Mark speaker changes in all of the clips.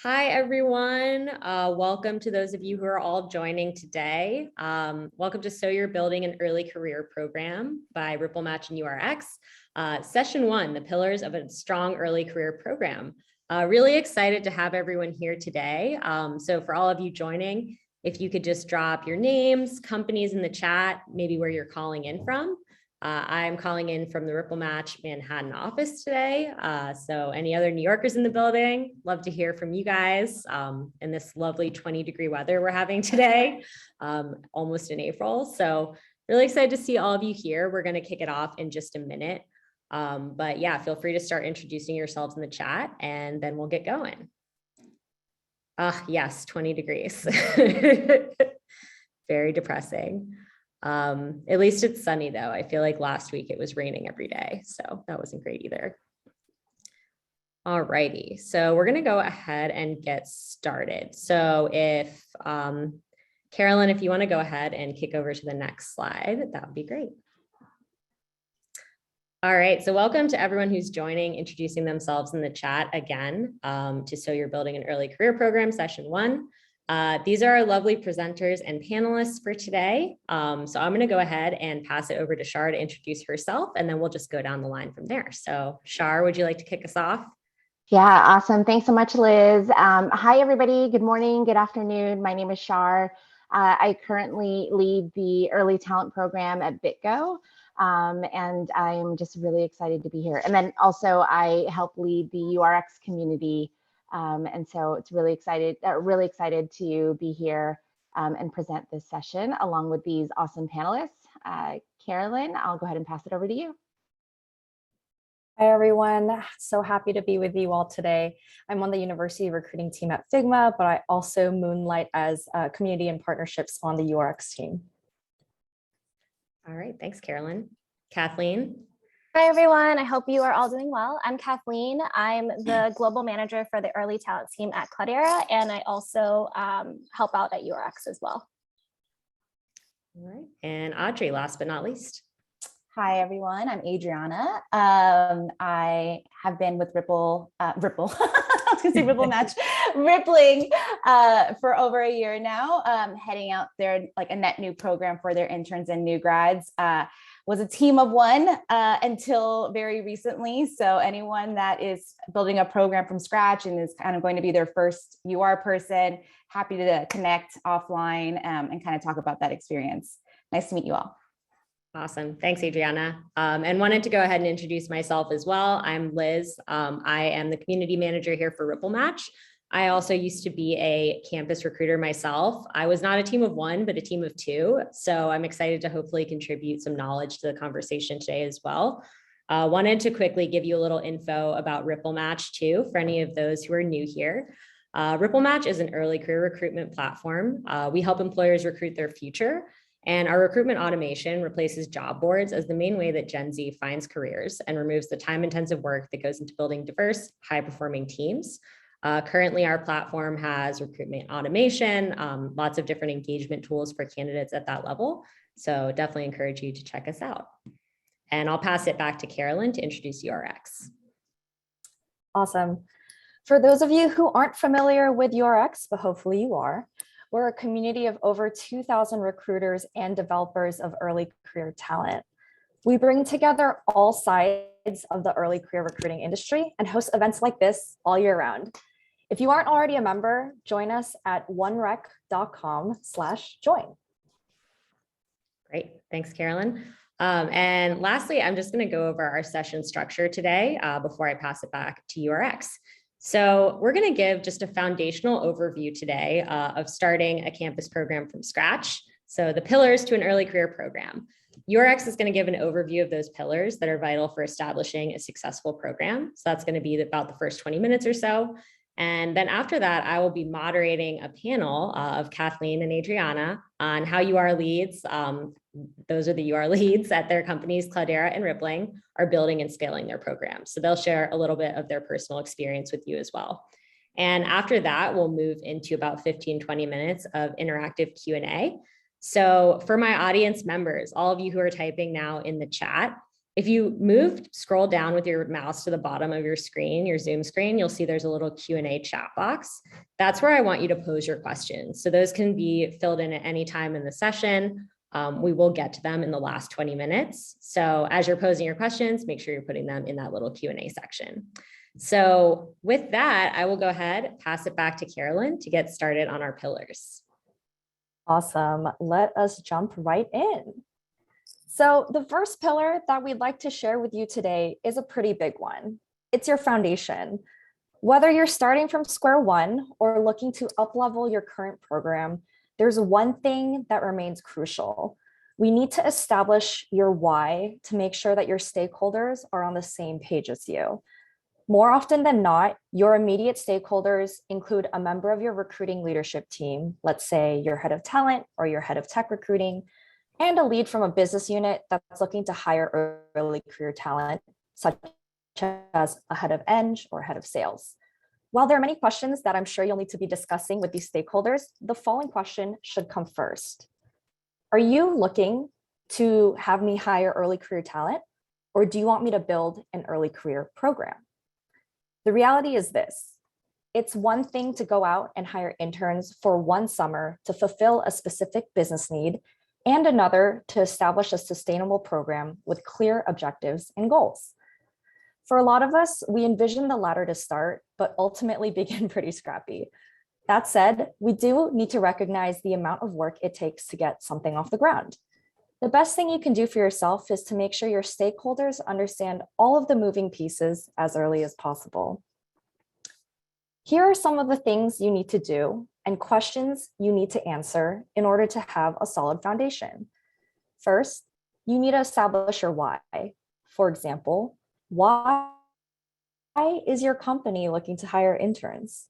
Speaker 1: Hi, everyone. Welcome to those of you who are all joining today. Welcome to So You're Building an Early Career Program by RippleMatch and URX. Session 1, the pillars of a strong early career program. Really excited to have everyone here today. So for all of you joining, if you could just drop your names, companies in the chat, maybe where you're calling in from. I'm calling in from the RippleMatch Manhattan office today. So any other New Yorkers in the building, love to hear from you guys in this lovely 20-degree weather we're having today, almost in April. So really excited to see all of you here. We're going to kick it off in just a minute. But yeah, feel free to start introducing yourselves in the chat and then we'll get going. Yes, 20 degrees. Very depressing. At least it's sunny though. I feel like last week it was raining every day, so that wasn't great either. All righty, so we're gonna go ahead and get started. So if Carolyn, if you want to go ahead and kick over to the next slide, that would be great. All right, so welcome to everyone who's joining, introducing themselves in the chat again to So You're Building an Early Career Program, session 1. These are our lovely presenters and panelists for today. So I'm going to go ahead and pass it over to Shar to introduce herself, and then we'll just go down the line from there. So Shar, would you like to kick us off?
Speaker 2: Yeah, awesome. Thanks so much, Liz. Hi, everybody. Good morning. Good afternoon. My name is Shar. I currently lead the Early Talent Program at BitGo, and I'm just really excited to be here. And then also I help lead the URX community. And so it's really excited to be here and present this session along with these awesome panelists. Carolyn, I'll go ahead and pass it over to you.
Speaker 3: Hi, everyone. So happy to be with you all today. I'm on the university recruiting team at Figma, but I also moonlight as community and partnerships on the URX team.
Speaker 1: All right, thanks, Carolyn. Kathleen.
Speaker 4: Hi, everyone. I hope you are all doing well. I'm Kathleen. I'm the global manager for the early talent team at Cloudera, and I also help out at URX as well.
Speaker 1: All right, and Audrey, last but not least.
Speaker 5: Hi, everyone. I'm Adriana. I have been with RippleMatch, Rippling for over a year now, heading out their like a net new program for their interns and new grads. Was a team of one until very recently. So anyone that is building a program from scratch and is kind of going to be their first UR person, happy to connect offline and kind of talk about that experience. Nice to meet you all.
Speaker 1: Awesome. Thanks, Adriana. And wanted to go ahead and introduce myself as well. I'm Liz. I am the community manager here for RippleMatch. I also used to be a campus recruiter myself. I was not a team of one, but a team of two. So I'm excited to hopefully contribute some knowledge to the conversation today as well. Wanted to quickly give you a little info about RippleMatch too, for any of those who are new here. RippleMatch is an early career recruitment platform. We help employers recruit their future. And our recruitment automation replaces job boards as the main way that Gen Z finds careers and removes the time-intensive work that goes into building diverse, high-performing teams. Currently, our platform has recruitment automation, lots of different engagement tools for candidates at that level. So definitely encourage you to check us out. And I'll pass it back to Carolyn to introduce URX.
Speaker 3: Awesome. For those of you who aren't familiar with URX, but hopefully you are, we're a community of over 2,000 recruiters and developers of early career talent. We bring together all sides of the early career recruiting industry and host events like this all year round. If you aren't already a member, join us at OneReq.com/join.
Speaker 1: Great, thanks, Carolyn. And lastly, I'm just going to go over our session structure today before I pass it back to URX. So we're going to give just a foundational overview today of starting a campus program from scratch. So the pillars to an early career program. URX is going to give an overview of those pillars that are vital for establishing a successful program. So that's going to be about the first 20 minutes or so. And then after that, I will be moderating a panel of Kathleen and Adriana on how UR leads, those are the UR leads at their companies, Cloudera and Rippling, are building and scaling their programs. So they'll share a little bit of their personal experience with you as well. And after that, we'll move into about 15-20 minutes of interactive Q&A. So for my audience members, all of you who are typing now in the chat, If you scroll down with your mouse to the bottom of your screen, your Zoom screen, you'll see there's a little Q&A chat box. That's where I want you to pose your questions. So those can be filled in at any time in the session. We will get to them in the last 20 minutes. So as you're posing your questions, make sure you're putting them in that little Q&A section. So with that, I will go ahead, pass it back to Carolyn to get started on our pillars.
Speaker 3: Awesome. Let us jump right in. So the first pillar that we'd like to share with you today is a pretty big one. It's your foundation. Whether you're starting from square one or looking to up-level your current program, there's one thing that remains crucial. We need to establish your why to make sure that your stakeholders are on the same page as you. More often than not, your immediate stakeholders include a member of your recruiting leadership team, let's say your head of talent or your head of tech recruiting, and a lead from a business unit that's looking to hire early career talent, such as a head of eng or head of sales. While there are many questions that I'm sure you'll need to be discussing with these stakeholders, the following question should come first. Are you looking to have me hire early career talent, or do you want me to build an early career program? The reality is this. It's one thing to go out and hire interns for one summer to fulfill a specific business need, and another to establish a sustainable program with clear objectives and goals. For a lot of us, we envision the latter to start, but ultimately begin pretty scrappy. That said, we do need to recognize the amount of work it takes to get something off the ground. The best thing you can do for yourself is to make sure your stakeholders understand all of the moving pieces as early as possible. Here are some of the things you need to do and questions you need to answer in order to have a solid foundation. First, you need to establish your why. For example, why is your company looking to hire interns?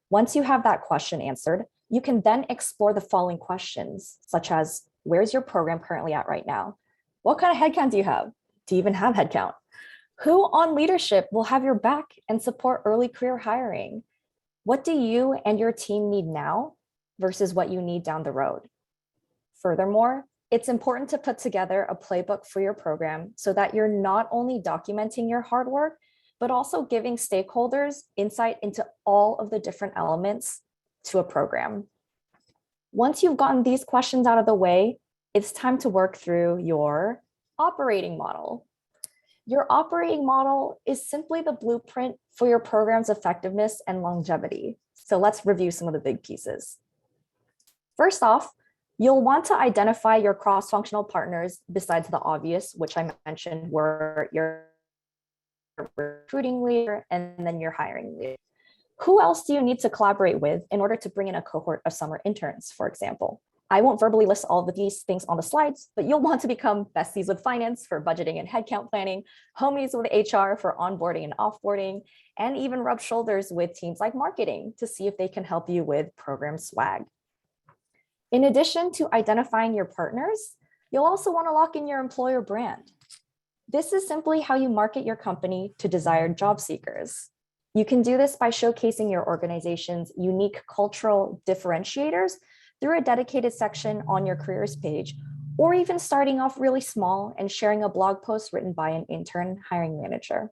Speaker 3: Once you have that question answered, you can then explore the following questions, such as, where's your program currently at right now? What kind of headcount do you have? Do you even have headcount? Who on leadership will have your back and support early career hiring? What do you and your team need now versus what you need down the road? Furthermore, it's important to put together a playbook for your program so that you're not only documenting your hard work, but also giving stakeholders insight into all of the different elements to a program. Once you've gotten these questions out of the way, it's time to work through your operating model. Your operating model is simply the blueprint for your program's effectiveness and longevity. So let's review some of the big pieces. First off, you'll want to identify your cross-functional partners besides the obvious, which I mentioned were your recruiting leader and then your hiring leader. Who else do you need to collaborate with in order to bring in a cohort of summer interns, for example? I won't verbally list all of these things on the slides, but you'll want to become besties with finance for budgeting and headcount planning, homies with HR for onboarding and offboarding, and even rub shoulders with teams like marketing to see if they can help you with program swag. In addition to identifying your partners, you'll also want to lock in your employer brand. This is simply how you market your company to desired job seekers. You can do this by showcasing your organization's unique cultural differentiators through a dedicated section on your careers page, or even starting off really small and sharing a blog post written by an intern hiring manager.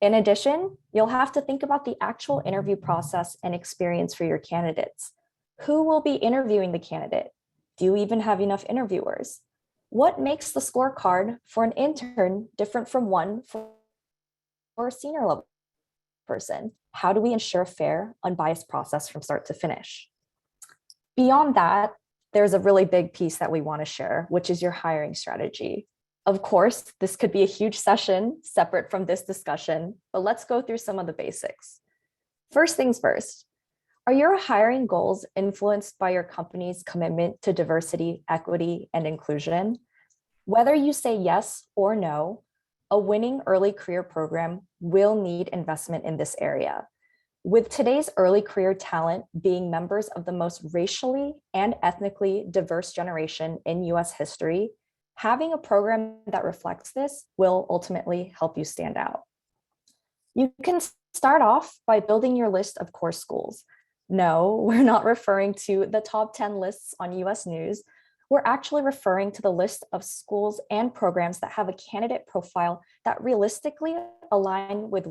Speaker 3: In addition, you'll have to think about the actual interview process and experience for your candidates. Who will be interviewing the candidate? Do you even have enough interviewers? What makes the scorecard for an intern different from one for a senior level person? How do we ensure a fair, unbiased process from start to finish? Beyond that, there's a really big piece that we want to share, which is your hiring strategy. Of course, this could be a huge session separate from this discussion, but let's go through some of the basics. First things first, are your hiring goals influenced by your company's commitment to diversity, equity, and inclusion? Whether you say yes or no, a winning early career program will need investment in this area. With today's early career talent being members of the most racially and ethnically diverse generation in US history, having a program that reflects this will ultimately help you stand out. You can start off by building your list of core schools. No, we're not referring to the top 10 lists on US News. we're actually referring to the list of schools and programs that have a candidate profile that realistically align with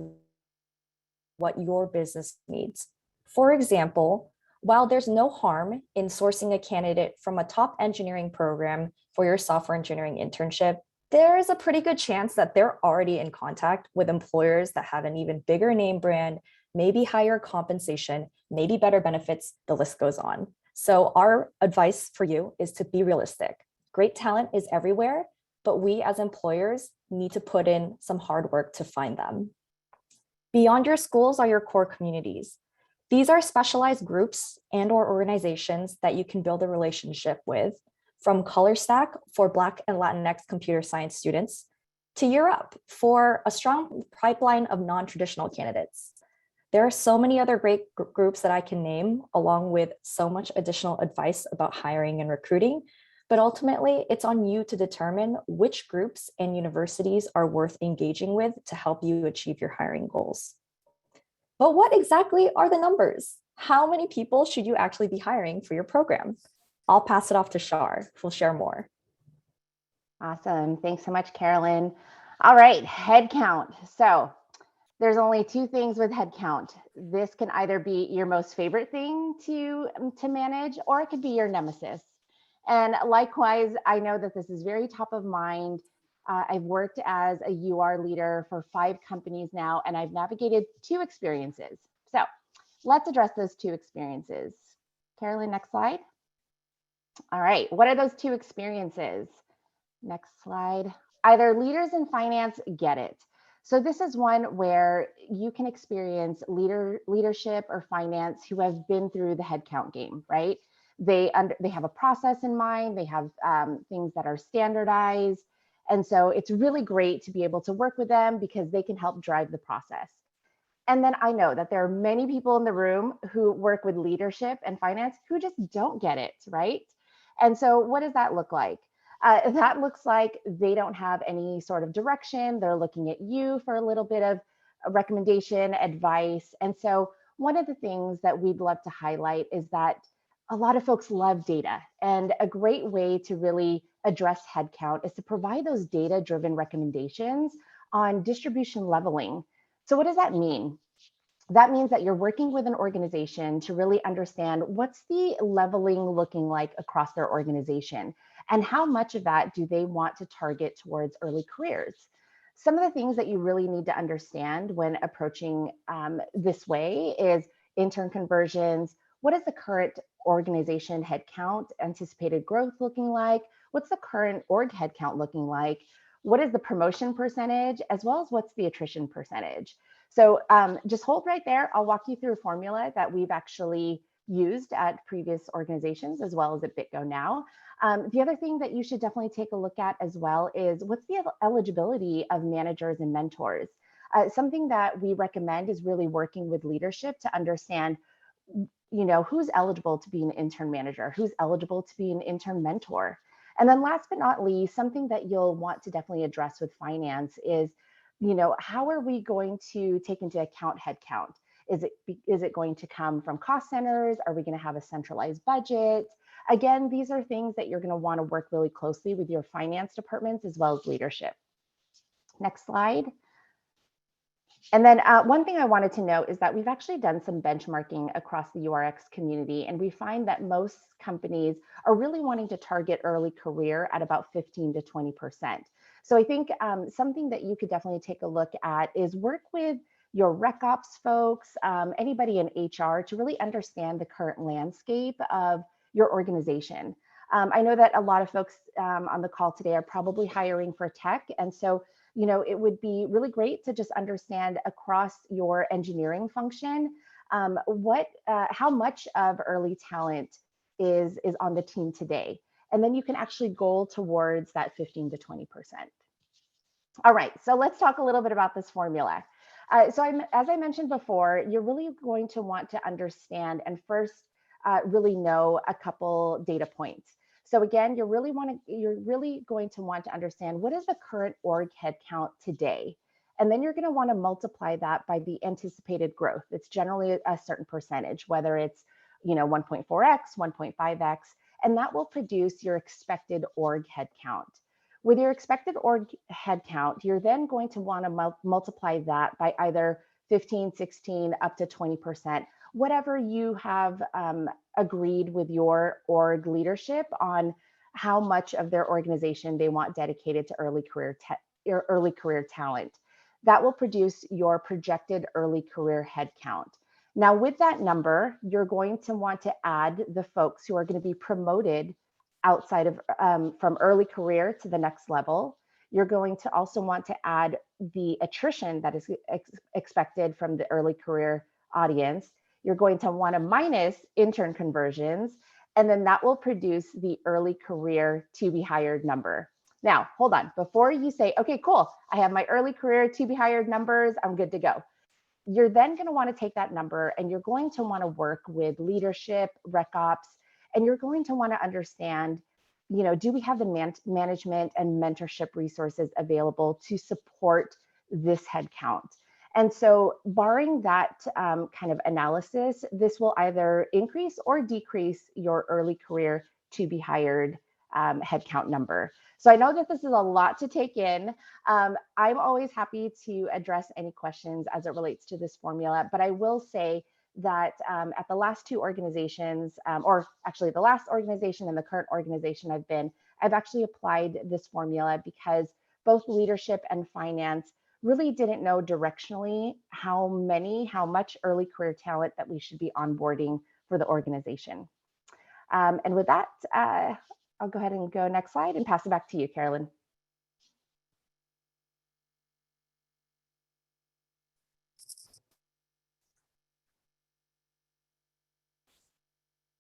Speaker 3: what your business needs. For example, while there's no harm in sourcing a candidate from a top engineering program for your software engineering internship, there is a pretty good chance that they're already in contact with employers that have an even bigger name brand, maybe higher compensation, maybe better benefits, the list goes on. So our advice for you is to be realistic. Great talent is everywhere, but we as employers need to put in some hard work to find them. Beyond your schools are your core communities. These are specialized groups and/or organizations that you can build a relationship with, from ColorStack for Black and Latinx computer science students to Europe for a strong pipeline of non-traditional candidates. There are so many other great groups that I can name, along with so much additional advice about hiring and recruiting, but ultimately it's on you to determine which groups and universities are worth engaging with to help you achieve your hiring goals. But what exactly are the numbers? How many people should you actually be hiring for your program? I'll pass it off to Shar, who'll share more.
Speaker 2: Awesome. Thanks so much, Carolyn. All right, headcount. So there's only two things with headcount. This can either be your most favorite thing to manage, or it could be your nemesis. And likewise, I know that this is very top of mind. I've worked as a UR leader for 5 companies now, and I've navigated 2 experiences. So let's address those 2 experiences. Carolyn, next slide. All right, what are those 2 experiences? Next slide. Either leaders in finance get it. So this is one where you can experience leadership or finance who have been through the headcount game, right? They have a process in mind. They have things that are standardized. And so it's really great to be able to work with them because they can help drive the process. And then I know that there are many people in the room who work with leadership and finance who just don't get it, right? And so what does that look like? That looks like they don't have any sort of direction. They're looking at you for a little bit of recommendation, advice. And so one of the things that we'd love to highlight is that a lot of folks love data, and a great way to really address headcount is to provide those data-driven recommendations on distribution leveling. So what does that mean? That means that you're working with an organization to really understand what's the leveling looking like across their organization, and how much of that do they want to target towards early careers. Some of the things that you really need to understand when approaching this way is intern conversions. What is the current organization headcount, anticipated growth looking like? What's the current org headcount looking like? What is the promotion percentage, as well as what's the attrition percentage? So just hold right there. I'll walk you through a formula that we've actually used at previous organizations as well as at BitGo now. The other thing that you should definitely take a look at as well is what's the eligibility of managers and mentors. Something that we recommend is really working with leadership to understand, who's eligible to be an intern manager, who's eligible to be an intern mentor. And then last but not least, something that you'll want to definitely address with finance is, how are we going to take into account headcount? Is it going to come from cost centers? Are we going to have a centralized budget? Again, these are things that you're going to want to work really closely with your finance departments as well as leadership. Next slide. And then one thing I wanted to note is that we've actually done some benchmarking across the URX community, and we find that most companies are really wanting to target early career at about 15 to 20%. So I think something that you could definitely take a look at is work with your rec ops folks, anybody in HR, to really understand the current landscape of your organization. I know that a lot of folks on the call today are probably hiring for tech, and so it would be really great to just understand across your engineering function how much of early talent is on the team today. And then you can actually goal towards that 15 to 20%. All right, so let's talk a little bit about this formula. As I mentioned before, you're really going to want to understand and first really know a couple data points. So again, you're really going to want to understand what is the current org headcount today. And then you're going to want to multiply that by the anticipated growth. It's generally a certain percentage, whether it's 1.4x, 1.5x. and that will produce your expected org headcount. With your expected org headcount, you're then going to want to multiply that by either 15, 16, up to 20%, whatever you have agreed with your org leadership on how much of their organization they want dedicated to early career talent. That will produce your projected early career headcount. Now, with that number, you're going to want to add the folks who are going to be promoted outside of from early career to the next level. You're going to also want to add the attrition that is expected from the early career audience. You're going to want to minus intern conversions, and then that will produce the early career to be hired number. Now, hold on. Before you say, okay, cool, I have my early career to be hired numbers, I'm good to go. You're then going to want to take that number and you're going to want to work with leadership, rec ops, and you're going to want to understand, do we have the management and mentorship resources available to support this headcount? And so barring that kind of analysis, this will either increase or decrease your early career to be hired headcount number. So I know that this is a lot to take in. I'm always happy to address any questions as it relates to this formula, but I will say that at the last two organizations, or actually the last organization and the current organization I've actually applied this formula because both leadership and finance really didn't know directionally how much early career talent that we should be onboarding for the organization. And with that, I'll go ahead and go next slide and pass it back to you, Carolyn.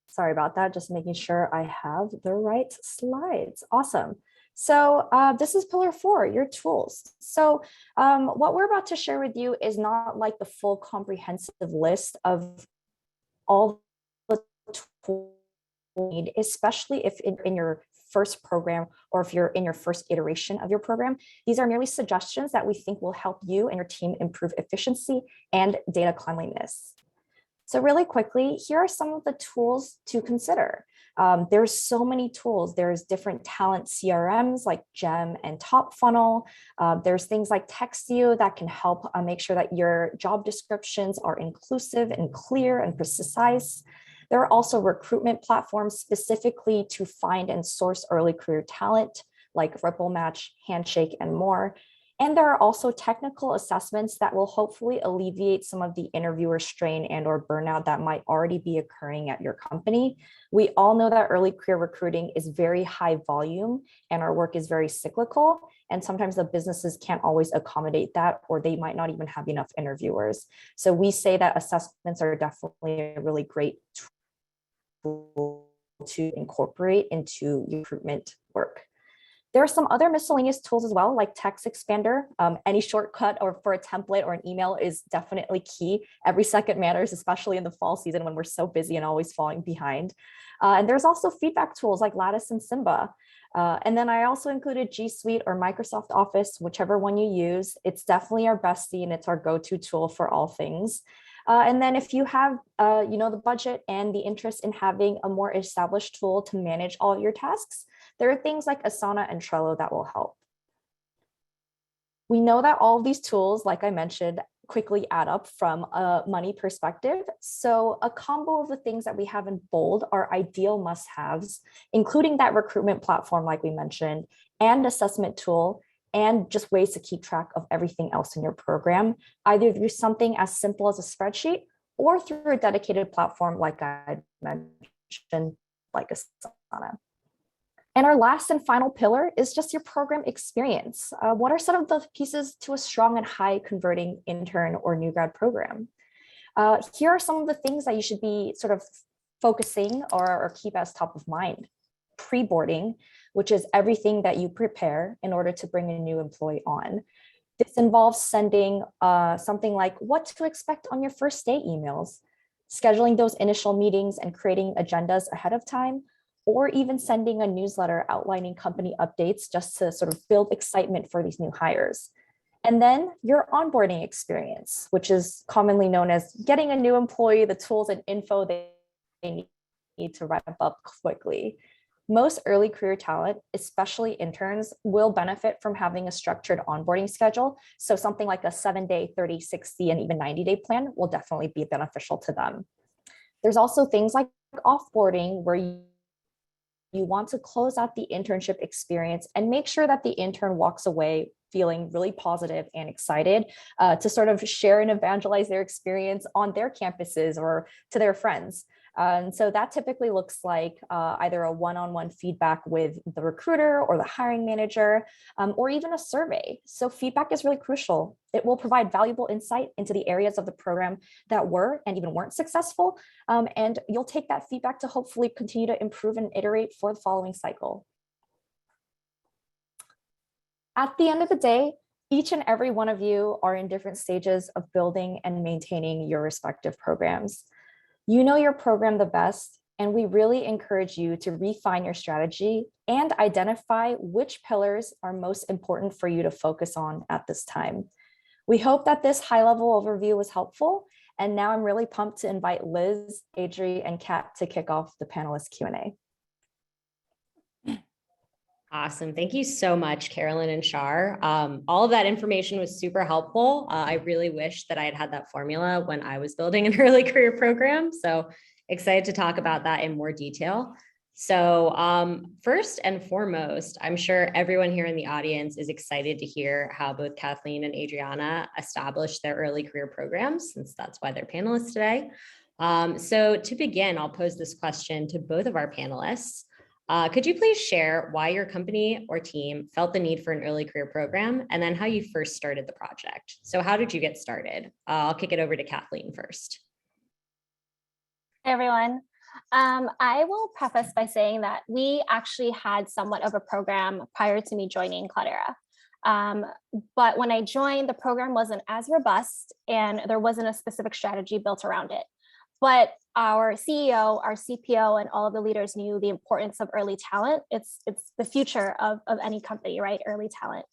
Speaker 3: Sorry about that, just making sure I have the right slides. Awesome. So this is pillar 4, your tools. So what we're about to share with you is not like the full comprehensive list of all the tools you need, especially if in your first program or if you're in your first iteration of your program. These are merely suggestions that we think will help you and your team improve efficiency and data cleanliness. So really quickly, here are some of the tools to consider. There's so many tools. There's different talent CRMs like Gem and Top Funnel. There's things like Textio that can help make sure that your job descriptions are inclusive and clear and precise. There are also recruitment platforms specifically to find and source early career talent like RippleMatch, Handshake, and more. And there are also technical assessments that will hopefully alleviate some of the interviewer strain and or burnout that might already be occurring at your company. We all know that early career recruiting is very high volume and our work is very cyclical. And sometimes the businesses can't always accommodate that, or they might not even have enough interviewers. So we say that assessments are definitely a really great tool to incorporate into your recruitment work. There are some other miscellaneous tools as well, like Text Expander. Any shortcut or for a template or an email is definitely key. Every second matters, especially in the fall season when we're so busy and always falling behind. And there's also feedback tools like Lattice and Simba. And then I also included G Suite or Microsoft Office, whichever one you use. It's definitely our bestie and it's our go-to tool for all things. And then if you have, the budget and the interest in having a more established tool to manage all of your tasks, there are things like Asana and Trello that will help. We know that all of these tools, like I mentioned, quickly add up from a money perspective. So a combo of the things that we have in bold are ideal must-haves, including that recruitment platform, like we mentioned, and assessment tool, and just ways to keep track of everything else in your program, either through something as simple as a spreadsheet or through a dedicated platform like I mentioned, like Asana. And our last and final pillar is just your program experience. What are some of the pieces to a strong and high converting intern or new grad program? Here are some of the things that you should be sort of focusing or keep as top of mind. Pre-boarding, which is everything that you prepare in order to bring a new employee on. This involves sending something like what to expect on your first day emails, scheduling those initial meetings and creating agendas ahead of time, or even sending a newsletter outlining company updates just to sort of build excitement for these new hires. And then your onboarding experience, which is commonly known as getting a new employee the tools and info they need need to wrap up quickly. Most early career talent, especially interns, will benefit from having a structured onboarding schedule. So something like a 7-day, 30, 60, and even 90-day plan will definitely be beneficial to them. There's also things like offboarding where you want to close out the internship experience and make sure that the intern walks away feeling really positive and excited to sort of share and evangelize their experience on their campuses or to their friends. And so that typically looks like either a one-on-one feedback with the recruiter or the hiring manager, or even a survey. So feedback is really crucial. It will provide valuable insight into the areas of the program that were and even weren't successful. And you'll take that feedback to hopefully continue to improve and iterate for the following cycle. At the end of the day, each and every one of you are in different stages of building and maintaining your respective programs. You know your program the best, and we really encourage you to refine your strategy and identify which pillars are most important for you to focus on at this time. We hope that this high-level overview was helpful, and now I'm really pumped to invite Liz, Adri, and Kat to kick off the panelist Q&A.
Speaker 1: Awesome. Thank you so much, Carolyn and Shar. All of that information was super helpful. I really wish that I had had that formula when I was building an early career program. So excited to talk about that in more detail. So first and foremost, I'm sure everyone here in the audience is excited to hear how both Kathleen and Adriana established their early career programs, since that's why they're panelists today. So to begin, I'll pose this question to both of our panelists. Could you please share why your company or team felt the need for an early career program, and then how you first started the project? So how did you get started? I'll kick it over to Kathleen first.
Speaker 4: Hey everyone. I will preface by saying that we actually had somewhat of a program prior to me joining Cloudera. But when I joined, the program wasn't as robust and there wasn't a specific strategy built around it. But our CEO, our CPO, and all of the leaders knew the importance of early talent. It's the future of any company, right? Early talent.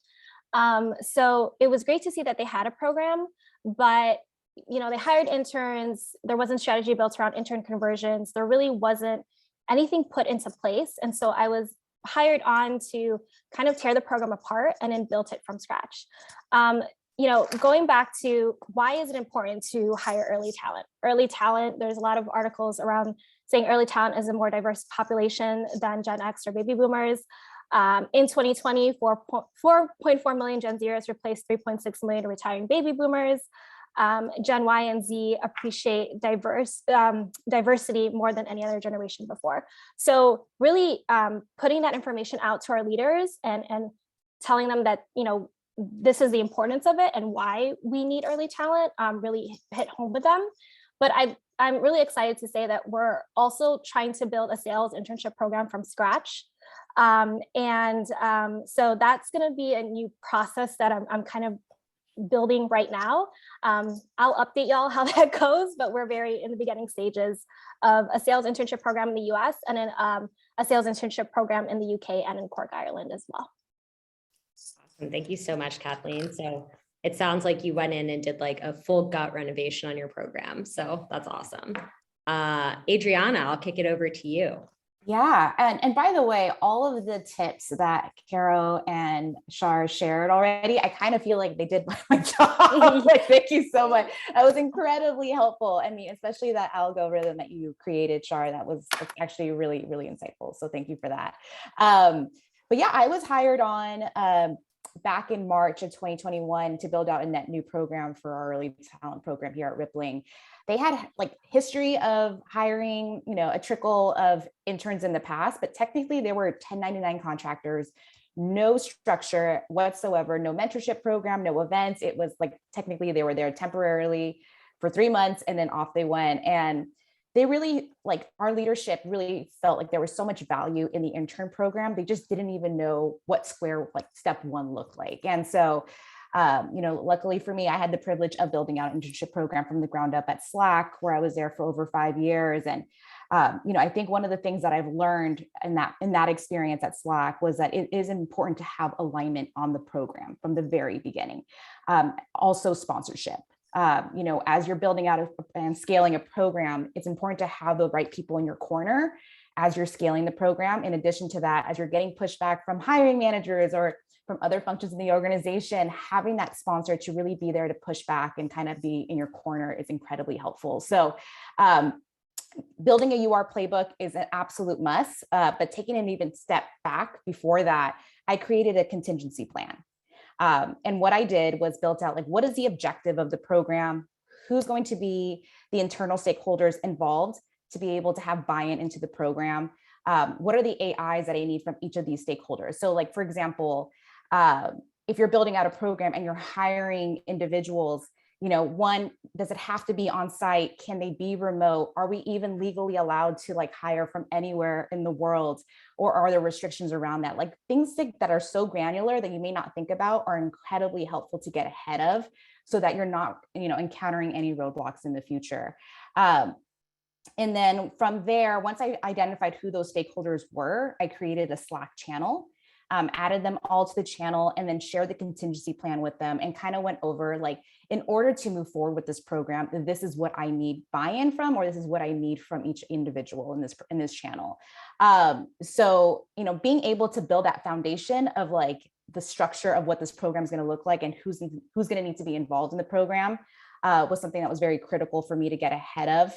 Speaker 4: So it was great to see that they had a program, but they hired interns. There wasn't strategy built around intern conversions. There really wasn't anything put into place. And so I was hired on to kind of tear the program apart and then built it from scratch. Going back to why is it important to hire early talent? Early talent, there's a lot of articles around saying early talent is a more diverse population than Gen X or baby boomers. In 2020, 4.4 million Gen Zers replaced 3.6 million retiring baby boomers. Gen Y and Z appreciate diversity more than any other generation before. So really putting that information out to our leaders and telling them that, this is the importance of it and why we need early talent really hit home with them. But I'm really excited to say that we're also trying to build a sales internship program from scratch. So that's going to be a new process that I'm kind of building right now. I'll update y'all how that goes, but we're very in the beginning stages of a sales internship program in the US and then a sales internship program in the UK and in Cork, Ireland as well.
Speaker 1: Awesome. Thank you so much, Kathleen. So it sounds like you went in and did like a full gut renovation on your program. So that's awesome. Adriana, I'll kick it over to you.
Speaker 5: Yeah. And by the way, all of the tips that Caro and Shar shared already, I kind of feel like they did my job. Like, thank you so much. That was incredibly helpful. I mean, especially that algorithm that you created, Shar, that's actually really, really insightful. So thank you for that. But yeah, I was hired on back in March of 2021 to build out a net new program for our early talent program here at Rippling. They had like history of hiring, a trickle of interns in the past, but technically they were 1099 contractors, no structure whatsoever, no mentorship program, no events. It was like, technically they were there temporarily for 3 months and then off they went. And they really, like, our leadership really felt like there was so much value in the intern program. They just didn't even know what step one looked like. And so, luckily for me, I had the privilege of building out an internship program from the ground up at Slack, where I was there for over 5 years. And, I think one of the things that I've learned in that experience at Slack was that it is important to have alignment on the program from the very beginning. Also sponsorship. as you're building out and scaling a program, it's important to have the right people in your corner as you're scaling the program. In addition to that, as you're getting pushback from hiring managers or from other functions in the organization, having that sponsor to really be there to push back and kind of be in your corner is incredibly helpful. So building a UR playbook is an absolute must, but taking an even step back before that, I created a contingency plan. And what I did was built out like, what is the objective of the program? Who's going to be the internal stakeholders involved to be able to have buy-in into the program? What are the AIs that I need from each of these stakeholders? So like, for example, if you're building out a program and you're hiring individuals, one, does it have to be on site? Can they be remote? Are we even legally allowed to like hire from anywhere in the world? Or are there restrictions around that? Like things that are so granular that you may not think about are incredibly helpful to get ahead of so that you're not, encountering any roadblocks in the future. And then from there, once I identified who those stakeholders were, I created a Slack channel. Added them all to the channel and then shared the contingency plan with them and kind of went over like, in order to move forward with this program, this is what I need buy-in from, or this is what I need from each individual in this channel. So, being able to build that foundation of like the structure of what this program is going to look like and who's going to need to be involved in the program was something that was very critical for me to get ahead of.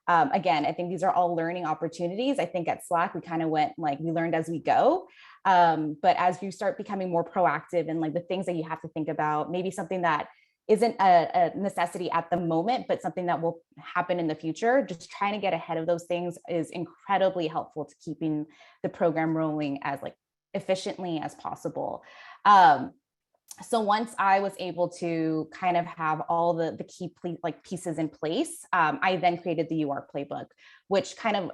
Speaker 5: Again, I think these are all learning opportunities. I think at Slack, we kind of went like, we learned as we go. But as you start becoming more proactive and like the things that you have to think about, maybe something that isn't a necessity at the moment, but something that will happen in the future, just trying to get ahead of those things is incredibly helpful to keeping the program rolling as like efficiently as possible. So once I was able to kind of have all the key pieces in place, I then created the UR playbook, which kind of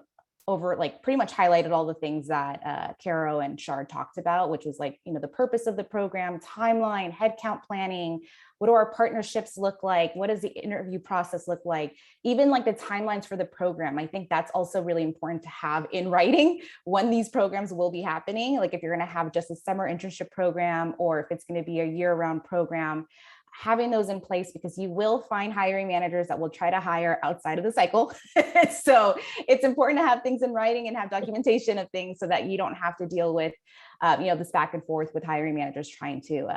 Speaker 5: pretty much highlighted all the things that Caro and Shard talked about, which was like, the purpose of the program, timeline, headcount planning, what do our partnerships look like? What does the interview process look like? Even like the timelines for the program. I think that's also really important to have in writing when these programs will be happening. Like if you're going to have just a summer internship program, or if it's going to be a year-round program, having those in place, because you will find hiring managers that will try to hire outside of the cycle. So it's important to have things in writing and have documentation of things so that you don't have to deal with, this back and forth with hiring managers trying to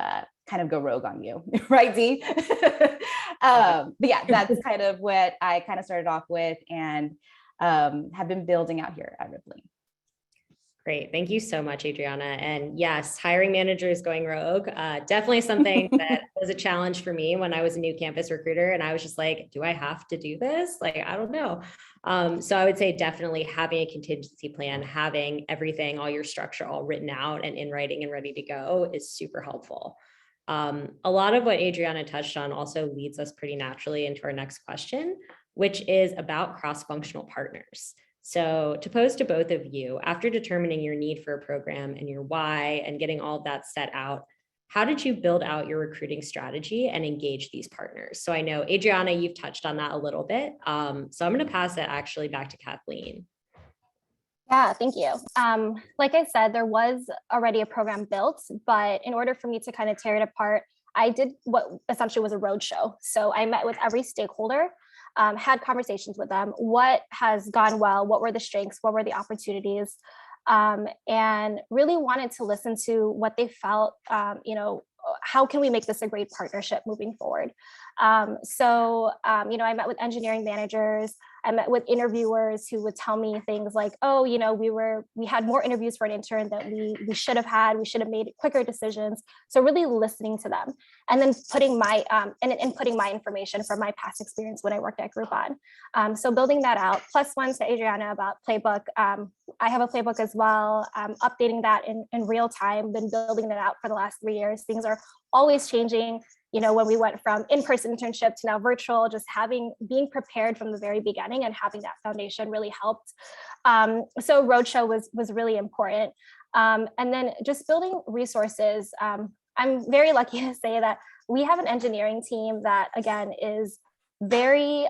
Speaker 5: kind of go rogue on you, right, Dee? But yeah, that's kind of what I kind of started off with and have been building out here at Rippling.
Speaker 1: Great. Thank you so much, Adriana. And yes, hiring managers going rogue, definitely something that was a challenge for me when I was a new campus recruiter. And I was just like, do I have to do this? Like, I don't know. So I would say definitely having a contingency plan, having everything, all your structure all written out and in writing and ready to go is super helpful. A lot of what Adriana touched on also leads us pretty naturally into our next question, which is about cross-functional partners. So to pose to both of you, after determining your need for a program and your why and getting all of that set out, how did you build out your recruiting strategy and engage these partners? So I know, Adriana, you've touched on that a little bit. So I'm going to pass it actually back to Kathleen.
Speaker 4: Yeah, thank you. Like I said, there was already a program built, but in order for me to kind of tear it apart, I did what essentially was a roadshow. So I met with every stakeholder, had conversations with them. What has gone well? What were the strengths? What were the opportunities? And really wanted to listen to what they felt, how can we make this a great partnership moving forward? So I met with engineering managers. I met with interviewers who would tell me things like, oh, we had more interviews for an intern that we should have had. We should have made quicker decisions. So really listening to them, and then putting my inputting my information from my past experience when I worked at Groupon. So building that out. Plus one to Adriana about playbook. I have a playbook as well. Updating that in real time. Been building that out for the last 3 years. Things are always changing. When we went from in-person internship to now virtual, just being prepared from the very beginning and having that foundation really helped. So roadshow was really important. And then just building resources. I'm very lucky to say that we have an engineering team that, again, is very,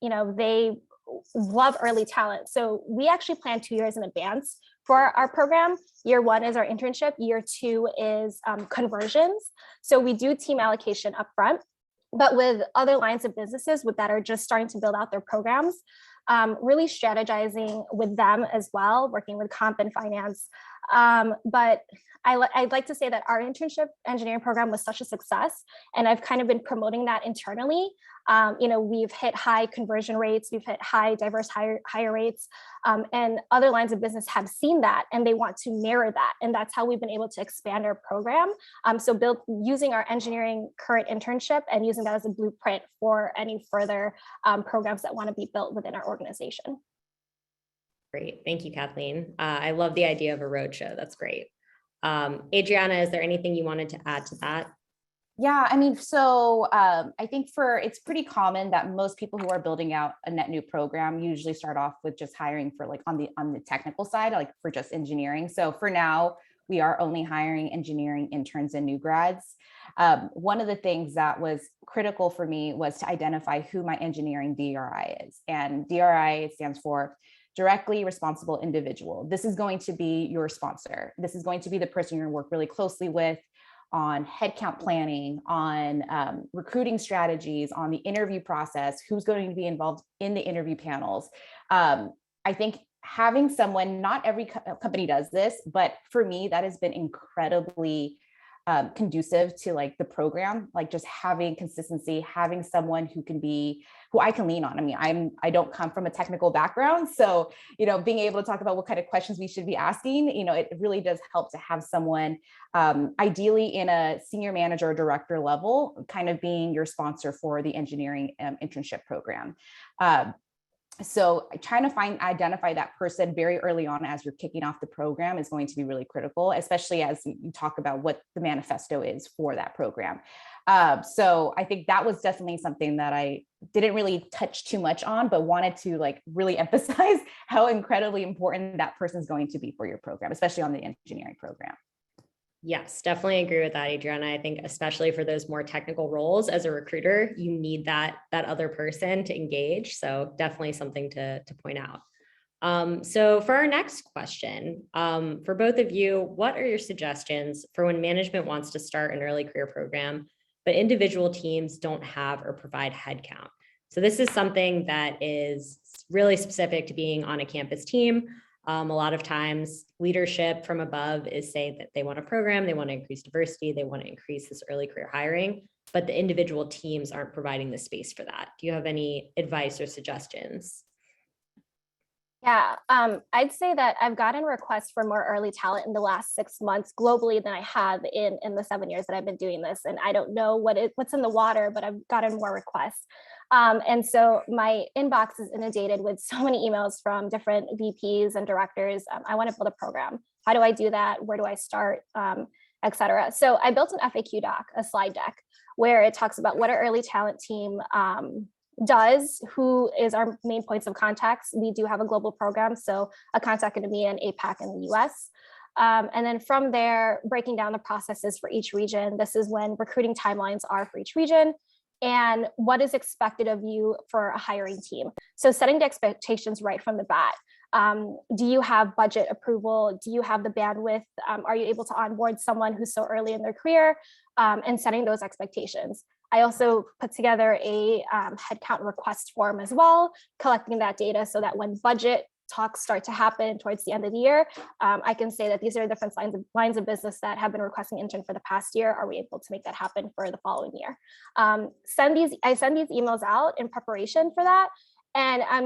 Speaker 4: they love early talent. So we actually plan 2 years in advance for our program. Year 1 is our internship. Year 2 is conversions. So we do team allocation upfront. But with other lines of businesses that are just starting to build out their programs, really strategizing with them as well, working with comp and finance. But I'd like to say that our internship engineering program was such a success, and I've kind of been promoting that internally. We've hit high conversion rates, we've hit high diverse hire rates, and other lines of business have seen that and they want to mirror that. And that's how we've been able to expand our program. So using our engineering current internship and using that as a blueprint for any further programs that want to be built within our organization.
Speaker 1: Great. Thank you, Kathleen. I love the idea of a roadshow. That's great. Adriana, is there anything you wanted to add to that?
Speaker 5: Yeah, I mean, so I think it's pretty common that most people who are building out a net new program usually start off with just hiring for like on the technical side, like for just engineering. So for now, we are only hiring engineering interns and new grads. One of the things that was critical for me was to identify who my engineering DRI is. And DRI stands for directly responsible individual. This is going to be your sponsor. This is going to be the person you're going to work really closely with on headcount planning, on recruiting strategies, on the interview process, who's going to be involved in the interview panels. I think having someone, not every company does this, but for me, that has been incredibly conducive to like the program, like just having consistency, having someone who I can lean on. I mean, I don't come from a technical background. So, being able to talk about what kind of questions we should be asking, it really does help to have someone ideally in a senior manager or director level, kind of being your sponsor for the engineering internship program. So trying to identify that person very early on as you're kicking off the program is going to be really critical, especially as you talk about what the manifesto is for that program. So I think that was definitely something that I didn't really touch too much on, but wanted to like really emphasize how incredibly important that person is going to be for your program, especially on the engineering program.
Speaker 1: Yes, definitely agree with that, Adriana. I think especially for those more technical roles as a recruiter, you need that other person to engage. So definitely something to point out. So for our next question, for both of you, what are your suggestions for when management wants to start an early career program, but individual teams don't have or provide headcount? So this is something that is really specific to being on a campus team. A lot of times leadership from above is saying that they want a program, they want to increase diversity, they want to increase this early career hiring, but the individual teams aren't providing the space for that. Do you have any advice or suggestions?
Speaker 4: Yeah, I'd say that I've gotten requests for more early talent in the last 6 months globally than I have in the 7 years that I've been doing this. And I don't know what's in the water, but I've gotten more requests. And so my inbox is inundated with so many emails from different VPs and directors. I want to build a program. How do I do that? Where do I start? Et cetera. So I built an FAQ doc, a slide deck, where it talks about what our early talent team does, who is our main points of contacts. We do have a global program, so a contact in EMEA and APAC in the US. And then from there, breaking down the processes for each region. This is when recruiting timelines are for each region and what is expected of you for a hiring team. So setting the expectations right from the bat. Do you have budget approval? Do you have the bandwidth? Are you able to onboard someone who's so early in their career? And setting those expectations. I also put together a headcount request form as well, collecting that data so that when budget talks start to happen towards the end of the year, I can say that these are different lines of business that have been requesting intern for the past year. Are we able to make that happen for the following year? I send these emails out in preparation for that. And I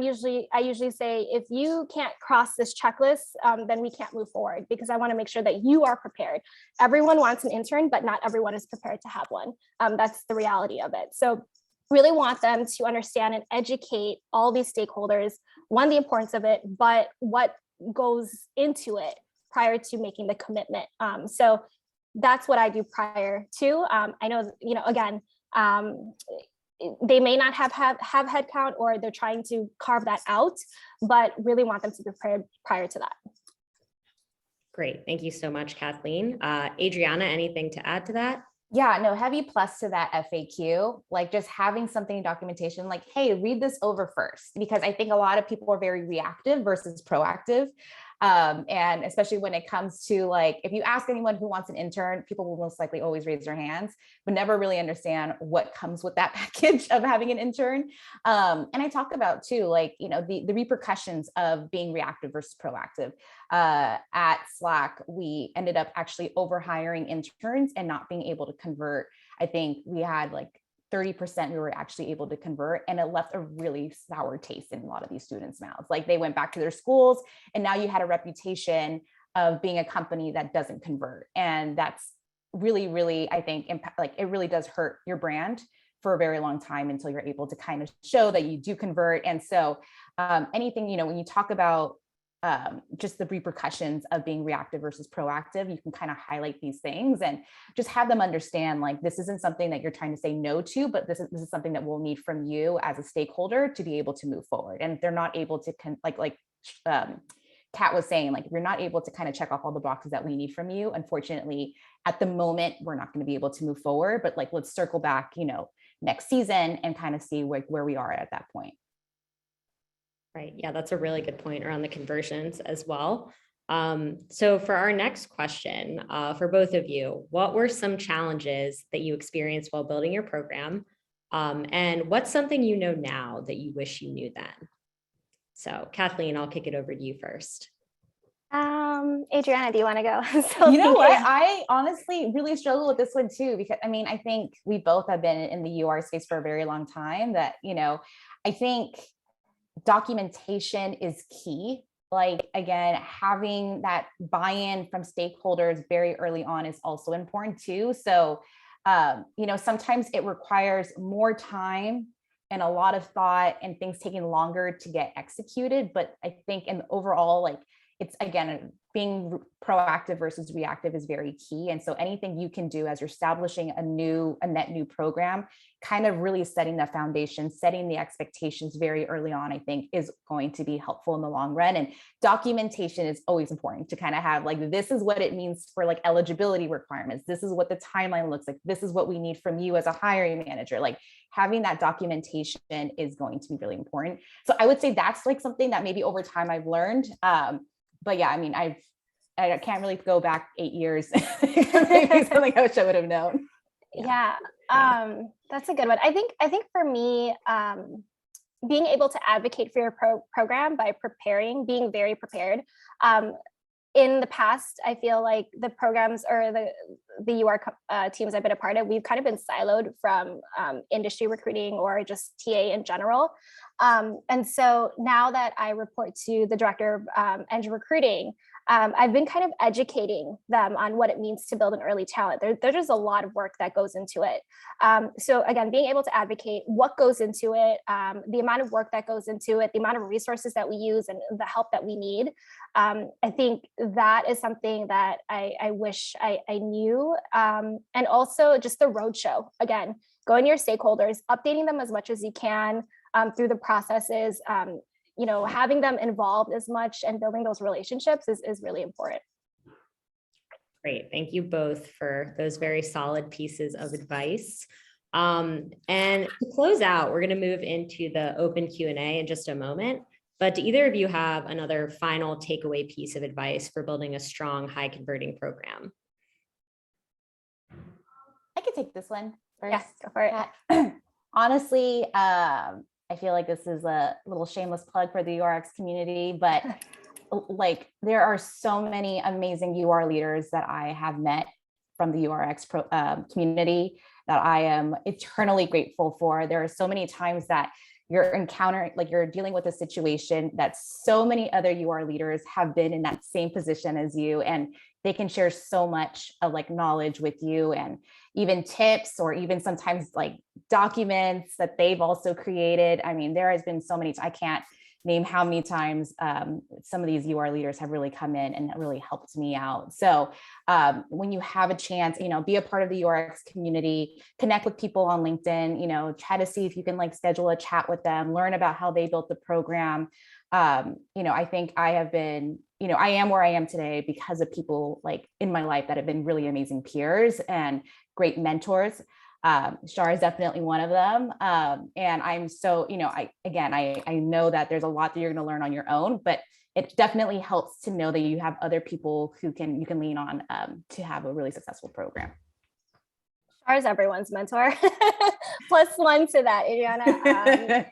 Speaker 4: usually say, if you can't cross this checklist, then we can't move forward, because I want to make sure that you are prepared. Everyone wants an intern, but not everyone is prepared to have one. That's the reality of it. So really want them to understand and educate all these stakeholders, one, the importance of it, but what goes into it prior to making the commitment. So that's what I do prior to. I know, again, they may not have headcount, or they're trying to carve that out, but really want them to be prepared prior to that.
Speaker 1: Great. Thank you so much, Kathleen. Adriana, anything to add to that?
Speaker 5: Yeah, no, heavy plus to that FAQ, like just having something in documentation, like, hey, read this over first, because I think a lot of people are very reactive versus proactive. And especially when it comes to like, if you ask anyone who wants an intern, people will most likely always raise their hands, but never really understand what comes with that package of having an intern. And I talk about too, like, you know, the repercussions of being reactive versus proactive. At Slack, we ended up actually overhiring interns and not being able to convert. I think we had like 30% we were actually able to convert, and it left a really sour taste in a lot of these students' mouths. Like they went back to their schools, and now you had a reputation of being a company that doesn't convert. And that's really, really, I think, like it really does hurt your brand for a very long time until you're able to kind of show that you do convert. And so anything, you know, when you talk about just the repercussions of being reactive versus proactive, you can kind of highlight these things and just have them understand, like, this isn't something that you're trying to say no to, but this is something that we'll need from you as a stakeholder to be able to move forward. And if they're not able to Kat was saying, like, if you're not able to kind of check off all the boxes that we need from you, unfortunately, at the moment, we're not going to be able to move forward, but like, let's circle back, you know, next season and kind of see where we are at that point.
Speaker 1: Right. Yeah, that's a really good point around the conversions as well. So for our next question, for both of you, what were some challenges that you experienced while building your program? And what's something you know now that you wish you knew then? So Kathleen, I'll kick it over to you first.
Speaker 4: Adriana, do you want to go?
Speaker 5: You know what? I honestly really struggle with this one too, because I mean, I think we both have been in the UR space for a very long time. That, you know, I think documentation is key. Like, again, having that buy-in from stakeholders very early on is also important too. So, you know, sometimes it requires more time and a lot of thought and things taking longer to get executed. But I think in overall, like, it's, again, being proactive versus reactive is very key. And so anything you can do as you're establishing a net new program, kind of really setting that foundation, setting the expectations very early on, I think is going to be helpful in the long run. And documentation is always important to kind of have, like, this is what it means for like eligibility requirements. This is what the timeline looks like. This is what we need from you as a hiring manager. Like, having that documentation is going to be really important. So I would say that's like something that maybe over time I've learned. But yeah, I mean, I can't really go back 8 years. Maybe something I wish I would have known.
Speaker 4: Yeah, that's a good one. I think for me, being able to advocate for your program by being very prepared. In the past, I feel like the programs or the UR teams I've been a part of, we've kind of been siloed from industry recruiting or just TA in general. And so now that I report to the director of engine recruiting, I've been kind of educating them on what it means to build an early talent. There's just a lot of work that goes into it. So again, being able to advocate what goes into it, the amount of work that goes into it, the amount of resources that we use and the help that we need. I think that is something that I wish I knew. And also just the roadshow, again, going to your stakeholders, updating them as much as you can through the processes, you know, having them involved as much and building those relationships is really important.
Speaker 1: Great. Thank you both for those very solid pieces of advice. And to close out, we're going to move into the open Q&A in just a moment. But do either of you have another final takeaway piece of advice for building a strong, high converting program?
Speaker 5: I could take this one first.
Speaker 4: Yes, go for it.
Speaker 5: Honestly, I feel like this is a little shameless plug for the URX community, but like, there are so many amazing UR leaders that I have met from the URX community that I am eternally grateful for. There are so many times that you're encountering, like, you're dealing with a situation that so many other UR leaders have been in that same position as you, and they can share so much of like knowledge with you, and even tips, or even sometimes like documents that they've also created. I mean, there has been so many, I can't name how many times some of these UR leaders have really come in and really helped me out. So when you have a chance, you know, be a part of the URX community, connect with people on LinkedIn, you know, try to see if you can like schedule a chat with them, learn about how they built the program. You know, I think I have been, you know, I am where I am today because of people like in my life that have been really amazing peers and great mentors. Shar is definitely one of them. And I'm so, you know, I know that there's a lot that you're going to learn on your own, but it definitely helps to know that you have other people who you can lean on to have a really successful program.
Speaker 4: Shar is everyone's mentor. +1 to that, Adriana.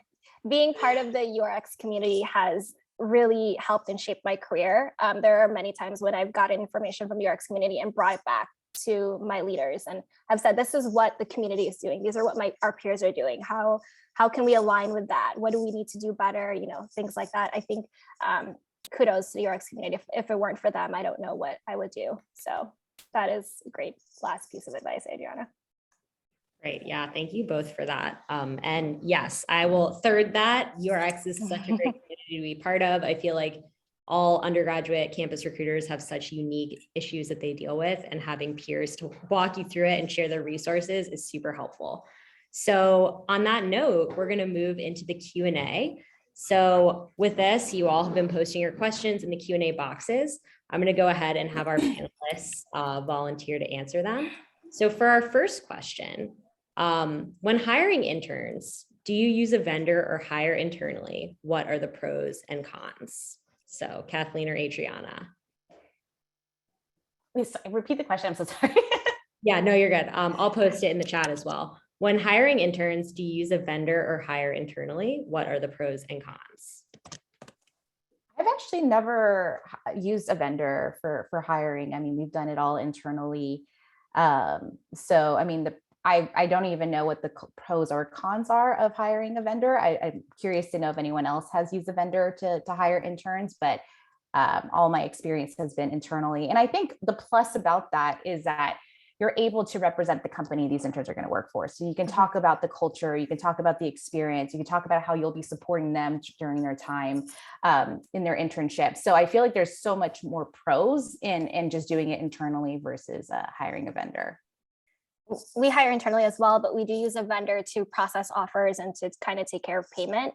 Speaker 4: Being part of the URX community has really helped and shaped my career. There are many times when I've gotten information from the URX community and brought it back to my leaders and I've said, this is what the community is doing. These are what our peers are doing. How can we align with that? What do we need to do better? Things like that. I think kudos to the URX community. If it weren't for them, I don't know what I would do. So that is a great last piece of advice, Adriana.
Speaker 1: Great. Yeah. Thank you both for that. And yes, I will third that. URX is such a great community to be part of. I feel like all undergraduate campus recruiters have such unique issues that they deal with, and having peers to walk you through it and share their resources is super helpful. So on that note, we're going to move into the Q&A. So with this, you all have been posting your questions in the Q&A boxes. I'm going to go ahead and have our panelists volunteer to answer them. So for our first question, when hiring interns, do you use a vendor or hire internally? What are the pros and cons? So Kathleen or Adriana?
Speaker 5: Please repeat the question. I'm so sorry.
Speaker 1: Yeah, no, you're good. I'll post it in the chat as well. When hiring interns, do you use a vendor or hire internally? What are the pros and cons?
Speaker 5: I've actually never used a vendor for hiring. I mean, we've done it all internally. So, I mean, I don't even know what the pros or cons are of hiring a vendor. I'm curious to know if anyone else has used a vendor to hire interns, but all my experience has been internally. And I think the plus about that is that you're able to represent the company these interns are going to work for. So you can talk about the culture, you can talk about the experience, you can talk about how you'll be supporting them during their time in their internship. So I feel like there's so much more pros in just doing it internally versus hiring a vendor.
Speaker 4: We hire internally as well, but we do use a vendor to process offers and to kind of take care of payment.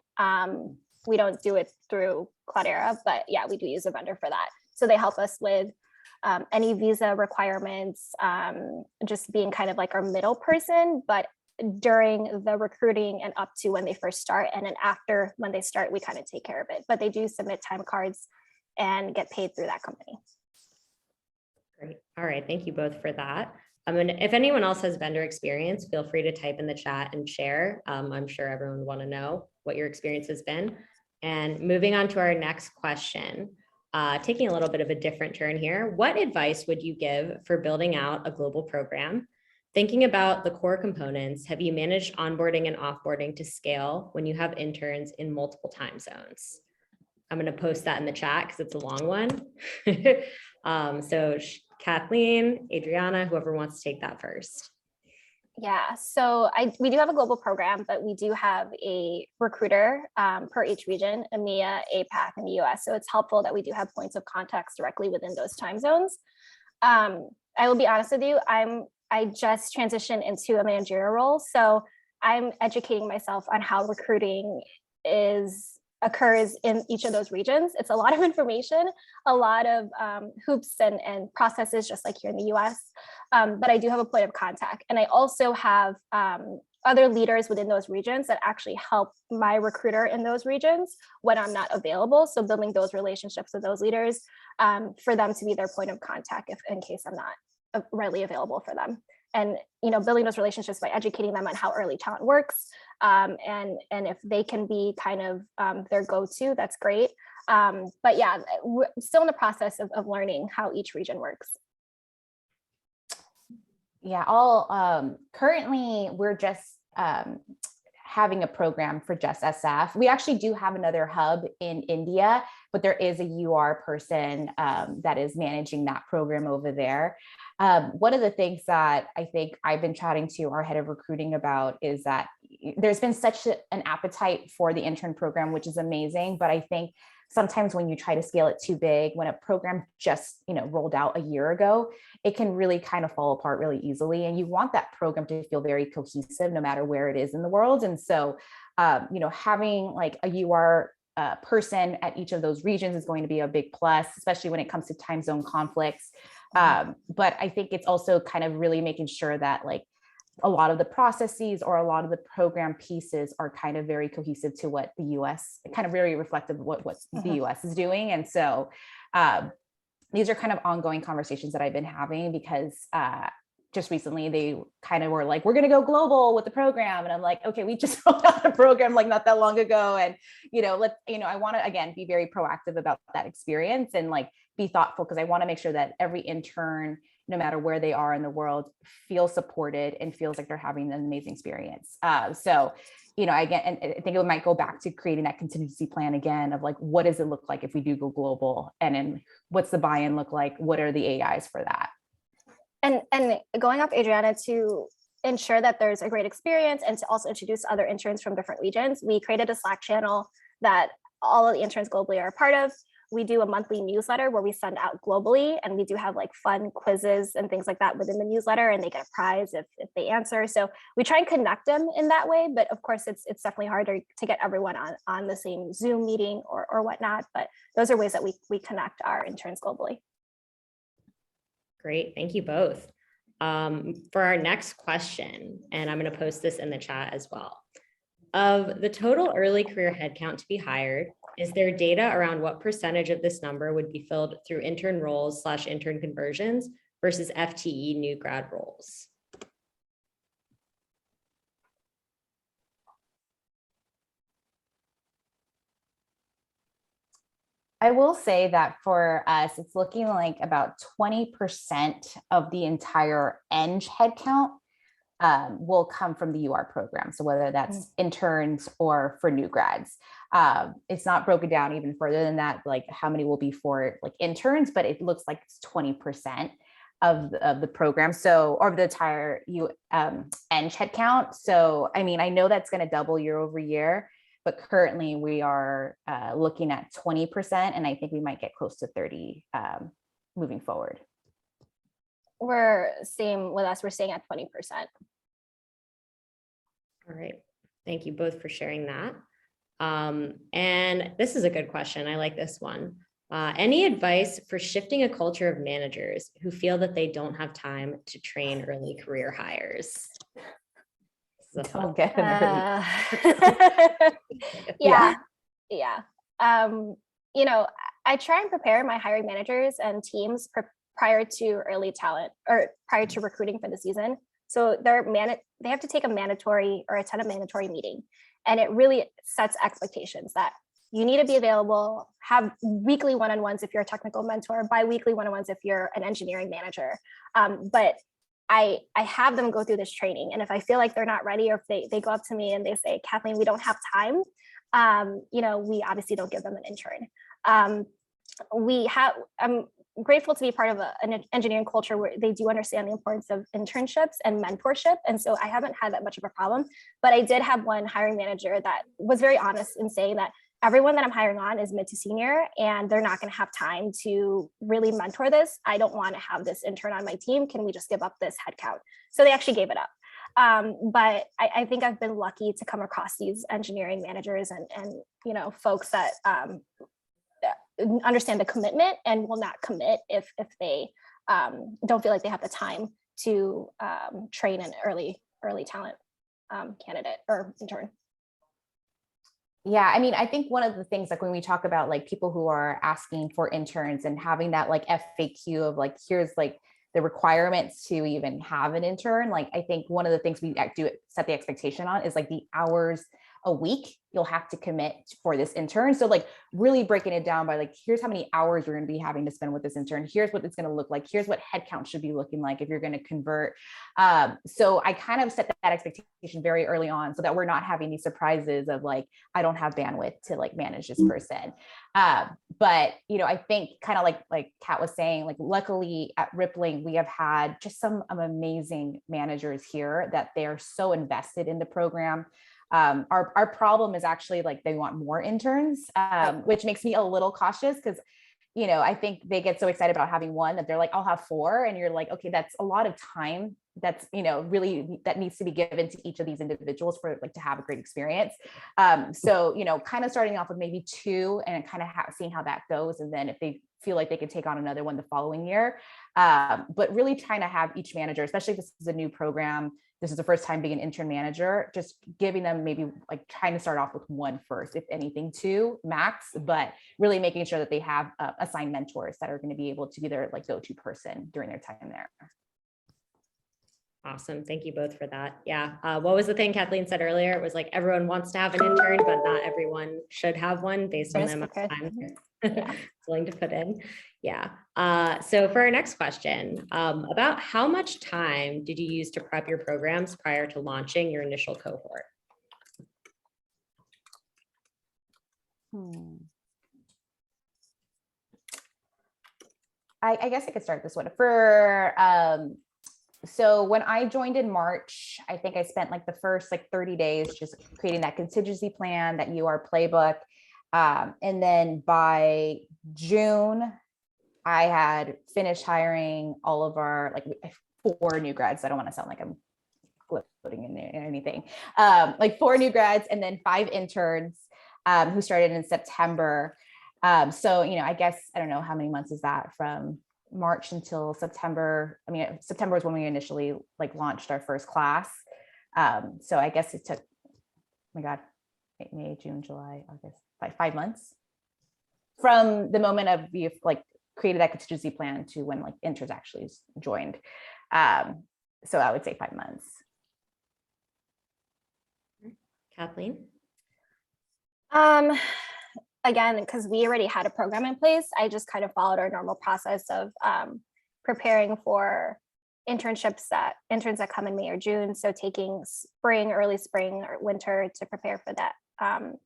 Speaker 4: We don't do it through Cloudera, but yeah, we do use a vendor for that. So they help us with any visa requirements, just being kind of like our middle person, but during the recruiting and up to when they first start, and then after when they start, we kind of take care of it. But they do submit time cards and get paid through that company.
Speaker 1: Great. All right. Thank you both for that. And if anyone else has vendor experience, feel free to type in the chat and share. I'm sure everyone would want to know what your experience has been. And moving on to our next question, taking a little bit of a different turn here. What advice would you give for building out a global program? Thinking about the core components, have you managed onboarding and offboarding to scale when you have interns in multiple time zones? I'm going to post that in the chat because it's a long one. So Kathleen, Adriana, whoever wants to take that first.
Speaker 4: Yeah, so we do have a global program, but we do have a recruiter per each region, EMEA, APAC, and the US. So it's helpful that we do have points of contact directly within those time zones. I will be honest with you, I just transitioned into a managerial role. So I'm educating myself on how recruiting occurs in each of those regions. It's a lot of information, a lot of hoops and processes, just like here in the US. But I do have a point of contact. And I also have other leaders within those regions that actually help my recruiter in those regions when I'm not available. So building those relationships with those leaders for them to be their point of contact in case I'm not readily available for them. And building those relationships by educating them on how early talent works, and if they can be kind of their go-to, that's great. But yeah, we're still in the process of learning how each region works.
Speaker 5: Yeah, currently we're just having a program for just SF. We actually do have another hub in India, but there is a UR person that is managing that program over there. One of the things that I think I've been chatting to our head of recruiting about is that there's been such an appetite for the intern program, which is amazing. But I think sometimes when you try to scale it too big, when a program just rolled out a year ago, it can really kind of fall apart really easily. And you want that program to feel very cohesive no matter where it is in the world. And so, having like a UR person at each of those regions is going to be a big plus, especially when it comes to time zone conflicts. But I think it's also kind of really making sure that a lot of the processes or a lot of the program pieces are kind of very cohesive to what the US, kind of very reflective of what the US is doing. And so these are kind of ongoing conversations that I've been having, because just recently they kind of were like, we're going to go global with the program. And I'm like, okay, we just rolled out the program like not that long ago. And, I want to, again, be very proactive about that experience and like be thoughtful, because I want to make sure that every intern, no matter where they are in the world, feels supported and feels like they're having an amazing experience. Again, and I think it might go back to creating that contingency plan again of like, what does it look like if we do go global? And then what's the buy-in look like? What are the AIs for that?
Speaker 4: And going off Adriana, to ensure that there's a great experience and to also introduce other interns from different regions, we created a Slack channel that all of the interns globally are a part of. We do a monthly newsletter where we send out globally, and we do have like fun quizzes and things like that within the newsletter, and they get a prize if they answer. So we try and connect them in that way, but of course it's definitely harder to get everyone on the same Zoom meeting or whatnot, but those are ways that we connect our interns globally.
Speaker 1: Great, thank you both. For our next question, and I'm going to post this in the chat as well. Of the total early career headcount to be hired, is there data around what percentage of this number would be filled through intern roles / intern conversions versus FTE new grad roles?
Speaker 5: I will say that for us, it's looking like about 20% of the entire Eng headcount will come from the UR program. So whether that's interns or for new grads, it's not broken down even further than that, like how many will be for like interns, but it looks like it's 20% of the program. So, or the entire Eng headcount. So, I mean, I know that's going to double year over year, but currently we are looking at 20%. And I think we might get close to 30 moving forward.
Speaker 4: We're same with us, we're staying at 20%.
Speaker 1: All right, thank you both for sharing that. And this is a good question. I like this one. Any advice for shifting a culture of managers who feel that they don't have time to train early career hires?
Speaker 5: Don't get an
Speaker 4: Yeah. I try and prepare my hiring managers and teams prior to early talent or prior to recruiting for the season. So they have to take a mandatory or attend a mandatory meeting, and it really sets expectations that you need to be available, have weekly one-on-ones if you're a technical mentor, bi-weekly one-on-ones if you're an engineering manager. But I have them go through this training, and if I feel like they're not ready, or if they go up to me and they say, Kathleen, we don't have time, we obviously don't give them an intern. I'm grateful to be part of an engineering culture where they do understand the importance of internships and mentorship. And so I haven't had that much of a problem, but I did have one hiring manager that was very honest in saying that everyone that I'm hiring on is mid to senior, and they're not going to have time to really mentor this. I don't want to have this intern on my team. Can we just give up this headcount? So they actually gave it up. But I think I've been lucky to come across these engineering managers and folks that understand the commitment and will not commit if they don't feel like they have the time to train an early talent candidate or intern.
Speaker 5: Yeah, I mean, I think one of the things, like when we talk about like people who are asking for interns and having that like FAQ of like, here's like the requirements to even have an intern, like I think one of the things we do set the expectation on is like the hours a week you'll have to commit for this intern. So like really breaking it down by like, here's how many hours you're going to be having to spend with this intern. Here's what it's going to look like. Here's what headcount should be looking like if you're going to convert. So I kind of set that expectation very early on so that we're not having these surprises of like, I don't have bandwidth to like manage this person. But, I think kind of like Kat was saying, like, luckily at Rippling, we have had just some amazing managers here that they're so invested in the program. Our problem is actually like they want more interns, which makes me a little cautious because, I think they get so excited about having one that they're like, I'll have 4. And you're like, okay, that's a lot of time. That's, really that needs to be given to each of these individuals for like to have a great experience. So, kind of starting off with maybe 2 and kind of seeing how that goes. And then if they feel like they could take on another one the following year. But really trying to have each manager, especially if this is a new program, this is the first time being an intern manager, just giving them maybe like trying to start off with one first, if anything, two max, but really making sure that they have assigned mentors that are going to be able to be their like go-to person during their time there.
Speaker 1: Awesome. Thank you both for that. Yeah. What was the thing Kathleen said earlier? It was like everyone wants to have an intern, but not everyone should have one based on the amount of time they're willing to put in. Yeah. So for our next question, about how much time did you use to prep your programs prior to launching your initial cohort?
Speaker 5: I guess I could start this one. So when I joined in March, I think I spent like the first like 30 days just creating that contingency plan, that UR playbook. And then by June, I had finished hiring all of our like 4 new grads. I don't want to sound like I'm floating in anything. Like 4 new grads and then 5 interns who started in September. So, you know, I guess, I don't know how many months is that from March until September. I mean, September is when we initially like launched our first class. So I guess it took, oh my God, May, June, July, August, like 5 months from the moment of we like created that contingency plan to when like interns actually joined. So I would say 5 months.
Speaker 1: Kathleen?
Speaker 4: Again, because we already had a program in place, I just kind of followed our normal process of preparing for interns that come in May or June. So taking spring, early spring or winter to prepare for that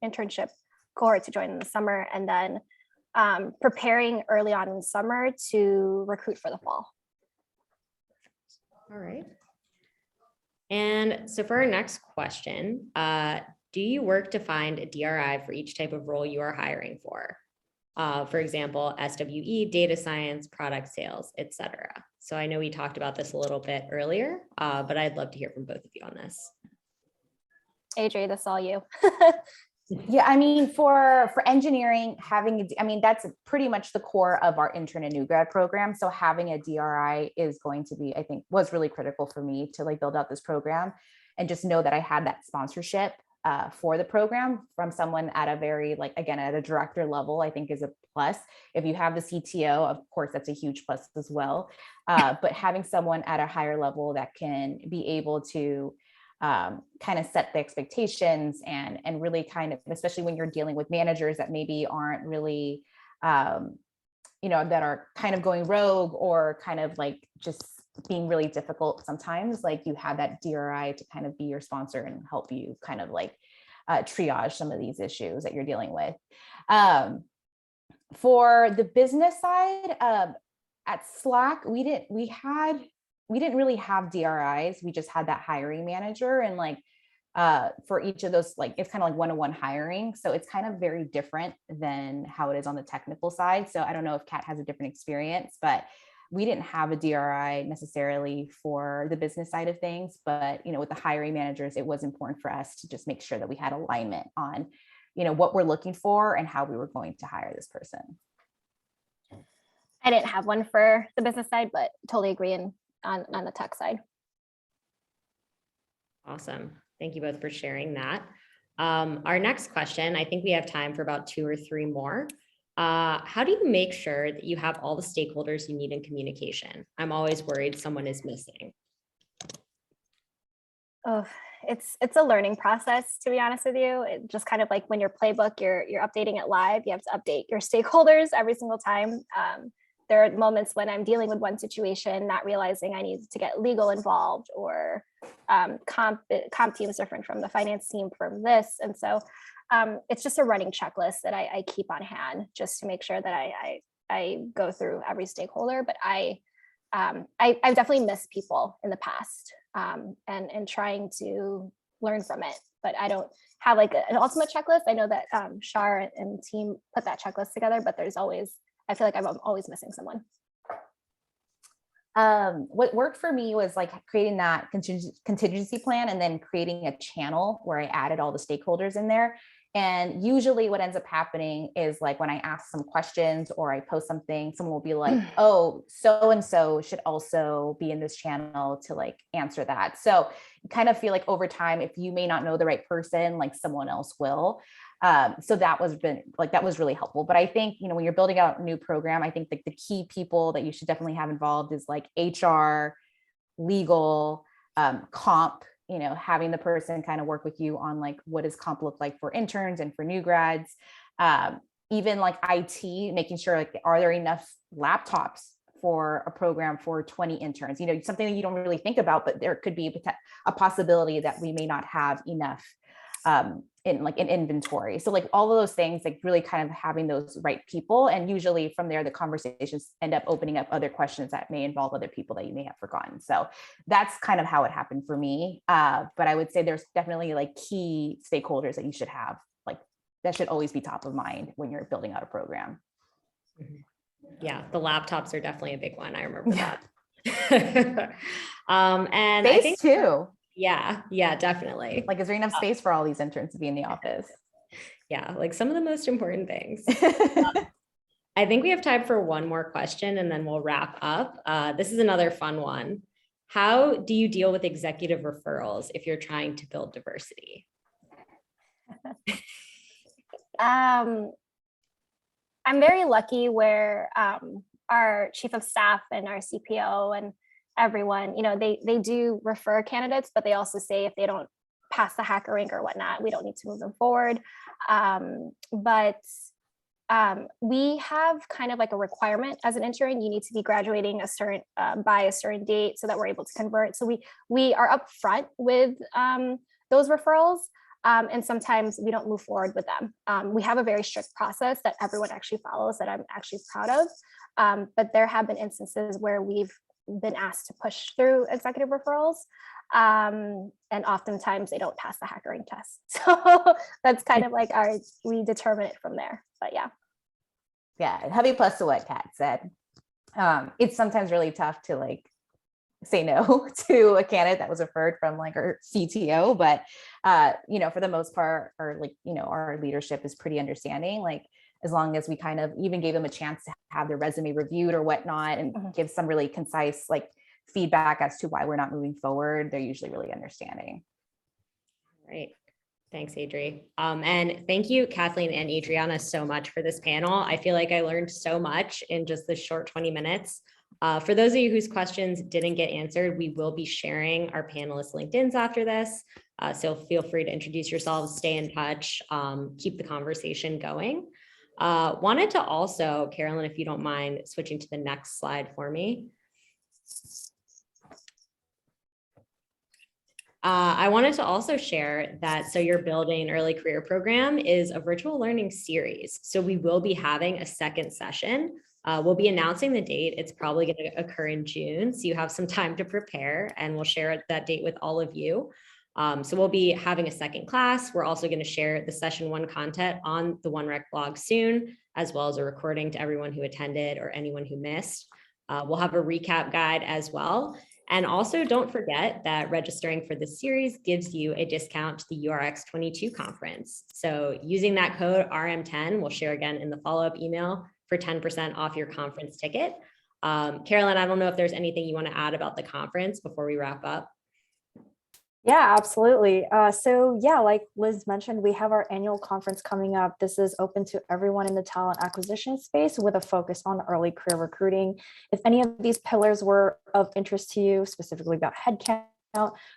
Speaker 4: internship cohort to join in the summer, and then preparing early on in summer to recruit for the fall.
Speaker 1: All right. And so for our next question, do you work to find a DRI for each type of role you are hiring for? For example, SWE, data science, product sales, etc. So I know we talked about this a little bit earlier, but I'd love to hear from both of you on this.
Speaker 4: Adri, that's all you.
Speaker 5: Yeah, I mean, for engineering, I mean, that's pretty much the core of our intern and new grad program. So having a DRI is going to be, I think, was really critical for me to like build out this program and just know that I had that sponsorship for the program from someone at a very, like, again, at a director level, I think is a plus. If you have the CTO, of course, that's a huge plus as well. But having someone at a higher level that can be able to kind of set the expectations and really kind of, especially when you're dealing with managers that maybe aren't really, you know, that are kind of going rogue or kind of like just being really difficult sometimes, like you have that DRI to kind of be your sponsor and help you kind of like triage some of these issues that you're dealing with. For the business side, at Slack, we didn't really have DRIs. We just had that hiring manager, and like for each of those, like it's kind of like one-on-one hiring. So it's kind of very different than how it is on the technical side. So I don't know if Kat has a different experience, but we didn't have a DRI necessarily for the business side of things. But, you know, with the hiring managers, it was important for us to just make sure that we had alignment on, you know, what we're looking for and how we were going to hire this person.
Speaker 4: I didn't have one for the business side, but totally agree on the tech side.
Speaker 1: Awesome. Thank you both for sharing that. Our next question, I think we have time for about 2 or 3 more. How do you make sure that you have all the stakeholders you need in communication? I'm always worried someone is missing.
Speaker 4: Oh, it's a learning process, to be honest with you. It just kind of like when your playbook, you're updating it live, you have to update your stakeholders every single time. There are moments when I'm dealing with one situation, not realizing I need to get legal involved, or comp team is different from the finance team from this. And so it's just a running checklist that I keep on hand just to make sure that I go through every stakeholder. But I've definitely missed people in the past, and trying to learn from it. But I don't have like an ultimate checklist. I know that Shar and team put that checklist together, but there's always, I feel like I'm always missing someone.
Speaker 5: What worked for me was like creating that contingency plan and then creating a channel where I added all the stakeholders in there. And usually what ends up happening is like when I ask some questions or I post something, someone will be like, oh, so-and-so should also be in this channel to like answer that. So you kind of feel like over time, if you may not know the right person, like someone else will. So that was really helpful. But I think, when you're building out a new program, I think like the key people that you should definitely have involved is like HR, legal, comp, having the person kind of work with you on like, what does comp look like for interns and for new grads, even like IT, making sure like, are there enough laptops for a program for 20 interns, something that you don't really think about, but there could be a possibility that we may not have enough in inventory. So like all of those things, like really kind of having those right people. And usually from there, the conversations end up opening up other questions that may involve other people that you may have forgotten. So that's kind of how it happened for me. But I would say there's definitely like key stakeholders that you should have, like that should always be top of mind when you're building out a program.
Speaker 1: Yeah, the laptops are definitely a big one. I remember that. And
Speaker 5: Space
Speaker 1: I think
Speaker 5: too.
Speaker 1: Yeah, definitely.
Speaker 5: Like, is there enough space for all these interns to be in the office?
Speaker 1: Yeah, like some of the most important things. I think we have time for one more question and then we'll wrap up. This is another fun one. How do you deal with executive referrals if you're trying to build diversity?
Speaker 4: I'm very lucky where our chief of staff and our CPO and everyone, they do refer candidates, but they also say if they don't pass the hacker rank or whatnot, we don't need to move them forward. But we have kind of like a requirement as an intern. You need to be graduating by a certain date so that we're able to convert. So we are upfront with those referrals. And sometimes we don't move forward with them. We have a very strict process that everyone actually follows that I'm actually proud of. But there have been instances where we've been asked to push through executive referrals. And oftentimes they don't pass the hackering test. So that's kind of like we determine it from there, but yeah.
Speaker 5: Yeah, heavy plus to what Kat said. It's sometimes really tough to like say no to a candidate that was referred from like our CTO, but for the most part, our leadership is pretty understanding. Like as long as we kind of even gave them a chance to have their resume reviewed or whatnot and give some really concise like feedback as to why we're not moving forward, they're usually really understanding.
Speaker 1: Right. Thanks, Adri. And thank you, Kathleen and Adriana, so much for this panel. I feel like I learned so much in just this short 20 minutes. For those of you whose questions didn't get answered, we will be sharing our panelists' LinkedIns after this. So feel free to introduce yourselves, stay in touch, keep the conversation going. Wanted to also, Carolyn, if you don't mind switching to the next slide for me. I wanted to also share that So You're Building an Early Career Program is a virtual learning series. So we will be having a second session. We'll be announcing the date. It's probably going to occur in June. So you have some time to prepare and we'll share that date with all of you. So we'll be having a second class. We're also going to share the session 1 content on the OneReq blog soon, as well as a recording to everyone who attended or anyone who missed. We'll have a recap guide as well. And also don't forget that registering for this series gives you a discount to the URX 22 conference. So using that code RM10, we'll share again in the follow-up email for 10% off your conference ticket. Carolyn, I don't know if there's anything you want to add about the conference before we wrap up.
Speaker 3: Yeah, absolutely. So yeah, like Liz mentioned, we have our annual conference coming up. This is open to everyone in the talent acquisition space with a focus on early career recruiting. If any of these pillars were of interest to you, specifically about headcount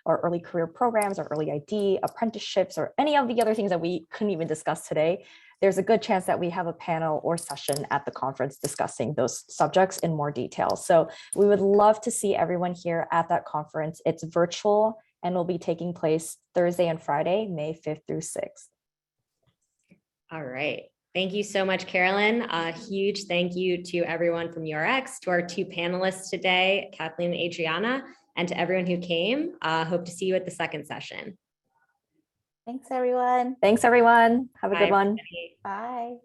Speaker 3: or early career programs or early ID, apprenticeships, or any of the other things that we couldn't even discuss today, there's a good chance that we have a panel or session at the conference discussing those subjects in more detail. So we would love to see everyone here at that conference. It's virtual and will be taking place Thursday and Friday, May 5th through 6th.
Speaker 1: All right. Thank you so much, Carolyn. A huge thank you to everyone from URX, to our 2 panelists today, Kathleen and Adriana, and to everyone who came. Hope to see you at the second session.
Speaker 5: Thanks, everyone.
Speaker 3: Thanks, everyone. Have a good one.
Speaker 1: Everybody.
Speaker 5: Bye.